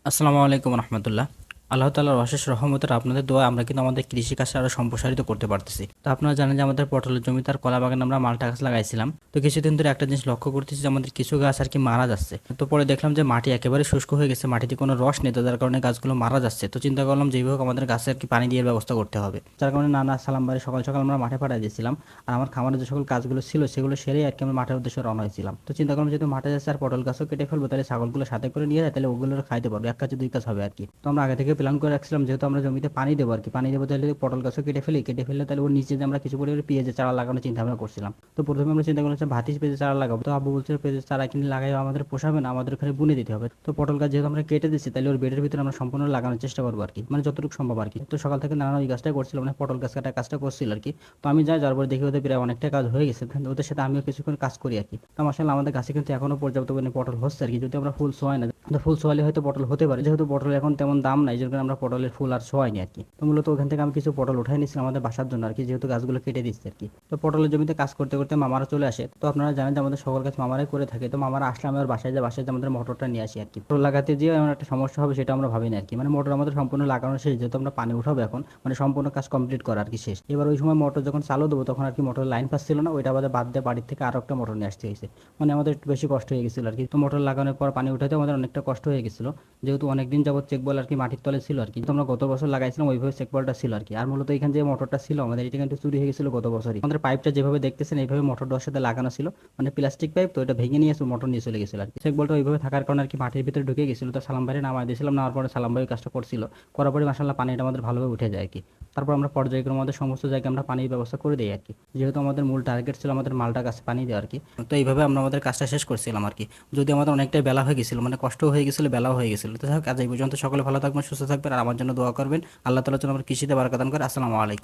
আসসালামু আলাইকুম রহমতুল্লাহ। আল্লাহ তাআলার অশেষ রহমতের আপনাদের দোয়া আমরা কিন্তু আমাদের কৃষিকাজটা আরো সম্প্রসারিত করতে পারতেছি। তো আপনারা জানেন যে আমাদের পটলের জমিতে আর কলা বাগানে আমরা মালটা গাছ লাগাইছিলাম। তো কিছুদিন ধরে একটা জিনিস লক্ষ্য করতেছি যে আমাদের কিছু গাছ আর কি মারা যাচ্ছে। তো পরে দেখলাম যে মাটি একেবারে শুষ্ক হয়ে গেছে, মাটিতে কোনো রস নেই, তো যার কারণে গাছগুলো মারা যাচ্ছে। তো চিন্তা করলাম যেভাবে হোক আমাদের গাছে আর কি পানি দিয়ে ব্যবস্থা করতে হবে। যার কারণে নানা সালাম বাড়ি সকাল সকাল আমরা মাঠে পাঠিয়ে দিয়েছিলাম। আর আমার খামারে যে সকল কাজগুলো ছিল সেগুলো সেরেই আর কি আমরা মাঠের উদ্দেশ্যে রওনা হয়েছিলাম। তো চিন্তা করলাম যেহেতু মাঠে যাচ্ছে আর পটল গাছও কেটে ফেলবো, তাহলে ছাগলগুলো সাথে করে নিয়ে যায়, তাহলে ওগুলো খাইতে পারবো, এক কাজে দুই কাজ হবে আর কি। তো আমরা আগে থেকে প্ল্যান করে রাখছিলাম যেহেতু আমরা জমিতে পানি দেবো আর কি, পানি দেবো তাহলে পটল গাছও কেটে ফেলি, কেটে ফেললে তাহলে ওর নিচে যে আমরা কিছু পরিমাণে পেঁয়াজের চারা লাগানোর চিন্তা ভাবনা করছিলাম। তো প্রথমে আমরা চিন্তা করলাম ভাতিশ পেঁয়াজের চারা লাগাবো। তো আব্বু বলছিল পেঁয়াজের চারা কিনে লাগাই আমাদের পোষাবে না, আমাদের ওখানে বুনে দিতে হবে। তো পটল গাছ যেহেতু আমরা কেটে দিচ্ছি, তাহলে ওর বেডের ভিতরে আমরা সম্পূর্ণ লাগানোর চেষ্টা করবো আর কি, মানে যতটুকু সম্ভব আর কি। তো সকাল থেকে নানা ওই গাছটাই করছিল, মানে পটল গাছ কাটা কাজটা করছিল আর কি। তো আমি যাই, যার পরে দেখি ওদের প্রায় অনেকটা কাজ হয়ে গেছে, ওদের সাথে আমিও কিছুক্ষণ কাজ করি আর কি। তো মাশাআল্লাহ আমাদের গাছে কিন্তু এখনো পর্যাপ্ত পরিমাণে পটল হচ্ছে আর কি, যদি আমরা ফুল ছোঁয়াই না। তো ফুল ছোঁয়ালে হয়তো পটল হতে পারে, যেহেতু পটল এখন তেমন দাম নাই, যেহেতু আমরা পটলের ফুল আর ছোঁয়াইনি আর কি। তো মূলত ওখান থেকে আমি কিছু পটল উঠাই নিয়েছিলাম আমাদের বাসার জন্য আর কি, যেহেতু গাছগুলো কেটে দিচ্ছে আর কি। তো পটলের জমিতে কাজ করতে করতে মামারা চলে আসে। তো আপনারা জানেন যে আমাদের সকল কাজ মামারাই করে থাকে। তো মামারা আসলে আমি ওর বাসায় যে আমাদের মোটরটা নিয়ে আসি আর কি। মোটর লাগাতে যেয়ে এমন একটা সমস্যা হবে সেটা আমরা ভাবিনি আর কি, মানে মোটর আমাদের সম্পূর্ণ লাগানো শেষ, যেহেতু আমরা পানি উঠাবো এখন, মানে সম্পূর্ণ কাজ কমপ্লিট করা আর কি শেষ। এবার ওই সময় মোটর যখন চালু দেবো তখন আর কি মোটর লাইন পাচ্ছিল না, ওইটা আমাদের বাদ দিয়ে বাড়ির থেকে আরো একটা মোটর নিয়ে আসতে হয়েছে। মানে আমাদের একটু বেশি কষ্ট হয়ে গেছিল আর কি। তো মোটর লাগানোর পর পানি উঠাতে আমাদের অনেকটা কষ্ট হয়ে গেছিল, যেহেতু অনেকদিন যাবত চেক বল আর কি মাটির তলে ছিল আর কি। তো আমরা গত বছর লাগাইছিলাম ওইভাবে চেক বলটা ছিল আর কি। আর মূলত এখানে যে মোটরটা ছিল আমাদের, এটা কিন্তু চুরি হয়ে গেছিল গত বছরই। আমাদের পাইপটা যেভাবে দেখতেছেন এইভাবে মোটরটার সাথে লাগানো ছিল, মানে প্লাস্টিক পাইপ, তো এটা ভেঙে নিয়ে এসে মোটর নিয়ে চলে গেছিল আর কি। চেক বলটা ওইভাবে থাকার কারণে আর কি মাটির ভিতরে ঢুকে গেছিল। তো সালাম ভাই নামাই দিয়েছিলাম, নামার পরে সালাম ভাই কাজটা করছিল, করার পরে মাসাল্লাহ পানিটা আমাদের ভালোভাবে উঠে যায় আর কি। তারপর আমরা পর্যায়ক্রমে আমাদের সমস্ত জায়গায় আমরা পানির ব্যবস্থা করে দিই আর কি, যেহেতু আমাদের মূল টার্গেট ছিল আমাদের মালটা গাছে পানি দেওয়া আর কি। তো এইভাবে আমরা আমাদের কাজটা শেষ করছিলাম আর কি, যদি আমাদের অনেকটাই বেলা হয়ে গেছিল, মানে কষ্ট হয়ে গেছিল, বেলাও হয়ে গেছিল। তো যাই হোক, আজ এই পর্যন্ত সকলে ভালো থাকবেন, সুস্থ থাকবেন, আর আমার জন্য দোয়া করবেন। আল্লাহ তাআলা যেন আমার কৃষিতে বারাকা দান করে। আসসালামু আলাইকুম।